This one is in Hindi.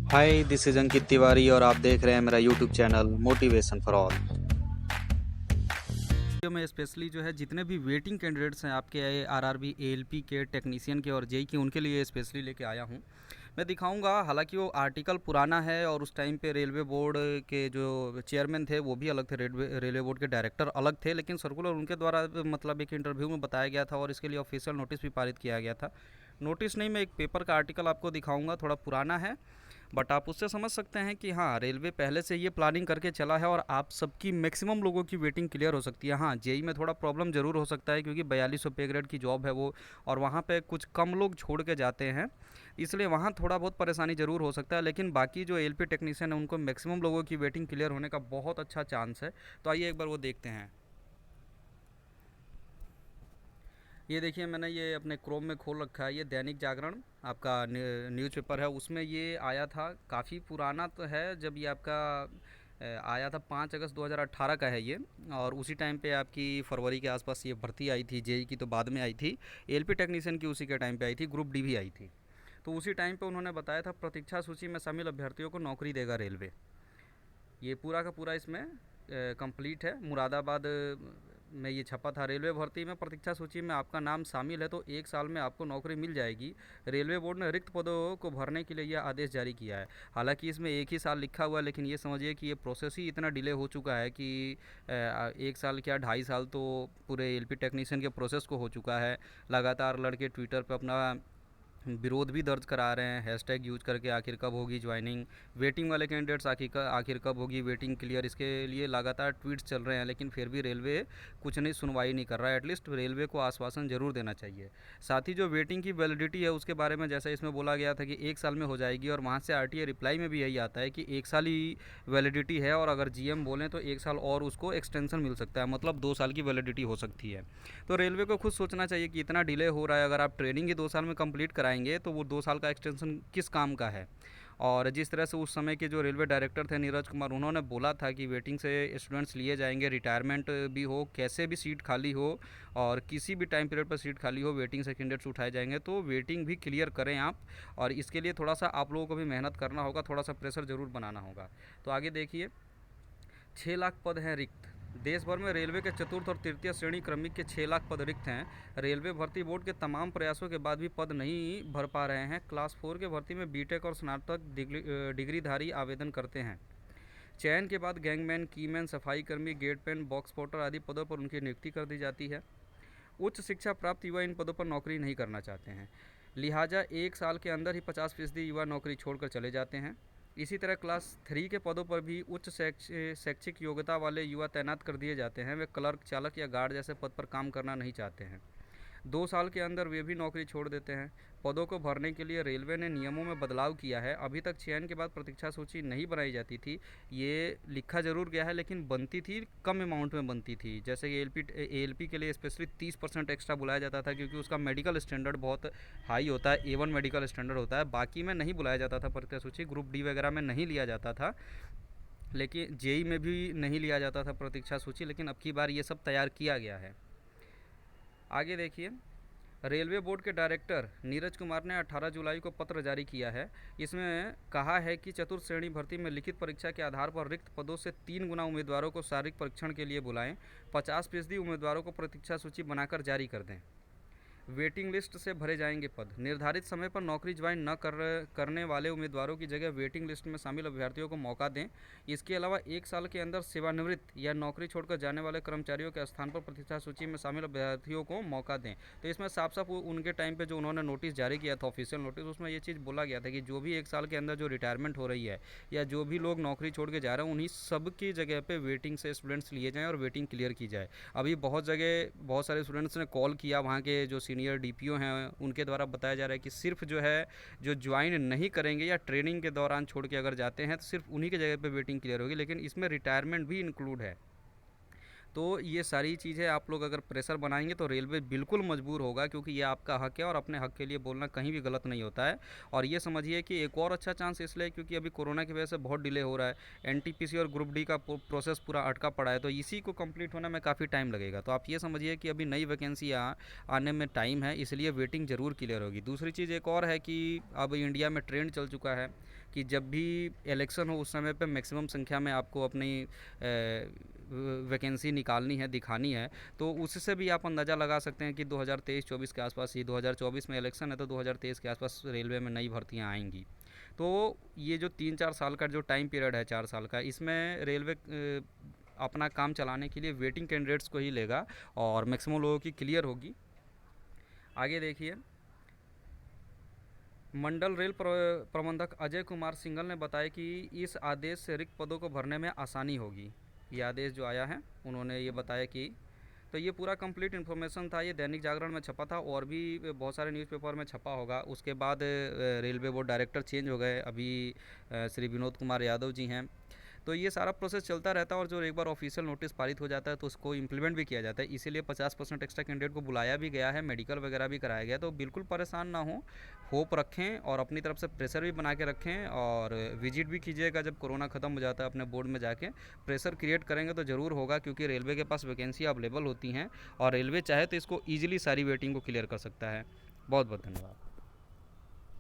Hi, this is Ankit Tiwari और आप देख रहे हैं मेरा YouTube channel motivation for all. Video में स्पेशली जो है जितने भी वेटिंग कैंडिडेट्स हैं आपके आरआरबी एएलपी के टेक्नीशियन के और जेई के, उनके लिए स्पेशली लेके आया हूँ। मैं दिखाऊंगा, हालांकि वो आर्टिकल पुराना है और उस टाइम पे रेलवे बोर्ड के जो चेयरमैन थे वो भी अलग थे, रेलवे बोर्ड के डायरेक्टर अलग थे, लेकिन सर्कुलर उनके द्वारा मतलब एक इंटरव्यू में बताया गया था और इसके लिए ऑफिशियल नोटिस भी पारित किया गया था। नोटिस नहीं, मैं एक पेपर का आर्टिकल आपको दिखाऊंगा, थोड़ा पुराना है, बट आप उससे समझ सकते हैं कि हाँ, रेलवे पहले से ये प्लानिंग करके चला है और आप सबकी मैक्सिमम लोगों की वेटिंग क्लियर हो सकती है। हाँ, जेई में थोड़ा प्रॉब्लम ज़रूर हो सकता है क्योंकि 4200 पे ग्रेड की जॉब है वो, और वहाँ पे कुछ कम लोग छोड़ के जाते हैं, इसलिए वहाँ थोड़ा बहुत परेशानी ज़रूर हो सकता है, लेकिन बाकी जो एलपी टेक्नीशियन है उनको मैक्सिमम लोगों की वेटिंग क्लियर होने का बहुत अच्छा चांस है। तो आइए एक बार वो देखते हैं। ये देखिए, मैंने ये अपने क्रोम में खोल रखा है, ये दैनिक जागरण आपका न्यूज़पेपर है, उसमें ये आया था। काफ़ी पुराना तो है, जब ये आपका आया था 5 अगस्त 2018 का है ये। और उसी टाइम पे आपकी फरवरी के आसपास ये भर्ती आई थी, जेई की तो बाद में आई थी, एलपी टेक्नीशियन की उसी के टाइम पे आई थी, ग्रुप डी भी आई थी। तो उसी टाइम पे उन्होंने बताया था प्रतीक्षा सूची में शामिल अभ्यर्थियों को नौकरी देगा रेलवे। ये पूरा का पूरा इसमें कंप्लीट है। मुरादाबाद में ये छपा था, रेलवे भर्ती में प्रतीक्षा सूची में आपका नाम शामिल है तो 1 साल में आपको नौकरी मिल जाएगी। रेलवे बोर्ड ने रिक्त पदों को भरने के लिए यह आदेश जारी किया है। हालांकि इसमें 1 ही साल लिखा हुआ है, लेकिन ये समझिए कि ये प्रोसेस ही इतना डिले हो चुका है कि 1 साल क्या 2.5 साल तो पूरे एलपी टेक्नीशियन के प्रोसेस को हो चुका है। लगातार लड़के ट्विटर पर अपना विरोध भी दर्ज करा रहे हैं, हैशटैग यूज करके, आखिर कब होगी ज्वाइनिंग, वेटिंग वाले कैंडिडेट्स आखिर कब होगी वेटिंग क्लियर, इसके लिए लगातार ट्वीट्स चल रहे हैं, लेकिन फिर भी रेलवे कुछ नहीं, सुनवाई नहीं कर रहा है। एटलीस्ट रेलवे को आश्वासन जरूर देना चाहिए। साथ ही जो वेटिंग की वैलिडिटी है उसके बारे में, जैसा इसमें बोला गया था कि 1 साल में हो जाएगी, और वहाँ से आरटीए रिप्लाई में भी यही आता है कि 1 साल ही वैलिडिटी है, और अगर जीएम बोलें तो 1 साल और उसको एक्सटेंशन मिल सकता है, मतलब 2 साल की वैलिडिटी हो सकती है। तो रेलवे को खुद सोचना चाहिए कि इतना डिले हो रहा है, अगर आप ट्रेनिंग ही 2 साल में कंप्लीट कराएंगे तो वो 2 साल का एक्सटेंशन किस काम का है। और जिस तरह से उस समय के जो रेलवे डायरेक्टर थे नीरज कुमार, उन्होंने बोला था कि वेटिंग से स्टूडेंट्स लिए जाएंगे, रिटायरमेंट भी हो, कैसे भी सीट खाली हो, और किसी भी टाइम पीरियड पर सीट खाली हो, वेटिंग से कैंडिडेट्स उठाए जाएंगे, तो वेटिंग भी क्लियर करें आप। और इसके लिए थोड़ा सा आप लोगों को भी मेहनत करना होगा, थोड़ा सा प्रेशर ज़रूर बनाना होगा। तो आगे देखिए, 6 लाख पद हैं रिक्त। देश भर में रेलवे के चतुर्थ और तृतीय श्रेणी क्रमिक के 6 लाख पद रिक्त हैं। रेलवे भर्ती बोर्ड के तमाम प्रयासों के बाद भी पद नहीं भर पा रहे हैं। क्लास 4 के भर्ती में बीटेक और स्नातक डिग्रीधारी आवेदन करते हैं। चयन के बाद गैंगमैन, कीमैन, सफाई कर्मी, गेट पैन, बॉक्स पोर्टर आदि पदों पर उनकी नियुक्ति कर दी जाती है। उच्च शिक्षा प्राप्त युवा इन पदों पर नौकरी नहीं करना चाहते हैं, लिहाजा 1 साल के अंदर ही 50% युवा नौकरी छोड़कर चले जाते हैं। इसी तरह क्लास 3 के पदों पर भी उच्च शैक्षिक योग्यता वाले युवा तैनात कर दिए जाते हैं। वे क्लर्क, चालक या गार्ड जैसे पद पर काम करना नहीं चाहते हैं। 2 साल के अंदर वे भी नौकरी छोड़ देते हैं। पदों को भरने के लिए रेलवे ने नियमों में बदलाव किया है। अभी तक चयन के बाद प्रतीक्षा सूची नहीं बनाई जाती थी। ये लिखा ज़रूर गया है, लेकिन बनती थी कम अमाउंट में बनती थी। जैसे कि एएलपी के लिए स्पेशली 30% एक्स्ट्रा बुलाया जाता था, क्योंकि उसका मेडिकल स्टैंडर्ड बहुत हाई होता है, A1 मेडिकल स्टैंडर्ड होता है। बाकी में नहीं बुलाया जाता था प्रतीक्षा सूची, ग्रुप डी वगैरह में नहीं लिया जाता था, लेकिन जेई में भी नहीं लिया जाता था प्रतीक्षा सूची, लेकिन अब की बार ये सब तैयार किया गया है। आगे देखिए, रेलवे बोर्ड के डायरेक्टर नीरज कुमार ने 18 जुलाई को पत्र जारी किया है। इसमें कहा है कि चतुर्थ श्रेणी भर्ती में लिखित परीक्षा के आधार पर रिक्त पदों से 3 गुना उम्मीदवारों को शारीरिक परीक्षण के लिए बुलाएं। 50% उम्मीदवारों को प्रतीक्षा सूची बनाकर जारी कर दें। वेटिंग लिस्ट से भरे जाएंगे पद। निर्धारित समय पर नौकरी ज्वाइन न करने वाले उम्मीदवारों की जगह वेटिंग लिस्ट में शामिल अभ्यर्थियों को मौका दें। इसके अलावा 1 साल के अंदर सेवानिवृत्त या नौकरी छोड़कर जाने वाले कर्मचारियों के स्थान पर प्रतीक्षा सूची में शामिल अभ्यर्थियों को मौका दें। तो इसमें साफ साफ उनके टाइम पे जो उन्होंने नोटिस जारी किया था, ऑफिशियल नोटिस, उसमें ये चीज़ बोला गया था कि जो भी 1 साल के अंदर जो रिटायरमेंट हो रही है या जो भी लोग नौकरी छोड़ के जा रहे हैं, उन्हीं सब की जगह पे वेटिंग से स्टूडेंट्स लिए जाएँ और वेटिंग क्लियर की जाए। अभी बहुत जगह बहुत सारे स्टूडेंट्स ने कॉल किया, वहाँ के जो सीनियर डीपीओ हैं उनके द्वारा बताया जा रहा है कि सिर्फ जो है, जो ज्वाइन नहीं करेंगे या ट्रेनिंग के दौरान छोड़ के अगर जाते हैं तो सिर्फ उन्हीं की जगह पे वेटिंग क्लियर होगी, लेकिन इसमें रिटायरमेंट भी इंक्लूड है। तो ये सारी चीज़ें आप लोग अगर प्रेशर बनाएंगे तो रेलवे बिल्कुल मजबूर होगा, क्योंकि ये आपका हक है और अपने हक के लिए बोलना कहीं भी गलत नहीं होता है। और ये समझिए कि एक और अच्छा चांस इसलिए क्योंकि अभी कोरोना की वजह से बहुत डिले हो रहा है, एनटीपीसी और ग्रुप डी का प्रोसेस पूरा अटका पड़ा है, तो इसी को कंप्लीट होने में काफ़ी टाइम लगेगा। तो आप ये समझिए कि अभी नई वैकेंसी आने में टाइम है, इसलिए वेटिंग ज़रूर क्लियर होगी। दूसरी चीज़ एक और है कि अब इंडिया में ट्रेंड चल चुका है कि जब भी इलेक्शन हो उस समय पे मैक्सिमम संख्या में आपको अपनी वैकेंसी निकालनी है, दिखानी है। तो उससे भी आप अंदाज़ा लगा सकते हैं कि 2023-24 के आसपास ही, 2024 में इलेक्शन है तो 2023 के आसपास रेलवे में नई भर्तियां आएंगी। तो ये जो 3-4 साल का जो टाइम पीरियड है, 4 साल का, इसमें रेलवे अपना काम चलाने के लिए वेटिंग कैंडिडेट्स को ही लेगा और मैक्सिमम लोगों की क्लियर होगी। आगे देखिए, मंडल रेल प्रबंधक अजय कुमार सिंघल ने बताया कि इस आदेश से रिक्त पदों को भरने में आसानी होगी। ये आदेश जो आया है, उन्होंने ये बताया कि, तो ये पूरा कंप्लीट इन्फॉर्मेशन था, ये दैनिक जागरण में छपा था और भी बहुत सारे न्यूज़पेपर में छपा होगा। उसके बाद रेलवे बोर्ड डायरेक्टर चेंज हो गए, अभी श्री विनोद कुमार यादव जी हैं। तो ये सारा प्रोसेस चलता रहता है और जो एक बार ऑफिशियल नोटिस पारित हो जाता है तो उसको इम्प्लीमेंट भी किया जाता है। इसीलिए 50% एक्स्ट्रा कैंडिडेट को बुलाया भी गया है, मेडिकल वगैरह भी कराया गया। तो बिल्कुल परेशान ना हो, होप रखें और अपनी तरफ से प्रेशर भी बना के रखें और विजिट भी कीजिएगा जब कोरोना ख़त्म हो जाता है अपने बोर्ड में जाके। प्रेशर क्रिएट करेंगे तो ज़रूर होगा, क्योंकि रेलवे के पास वैकेंसी अवेलेबल होती हैं और रेलवे चाहे तो इसको ईजिली सारी वेटिंग को क्लियर कर सकता है। बहुत बहुत धन्यवाद।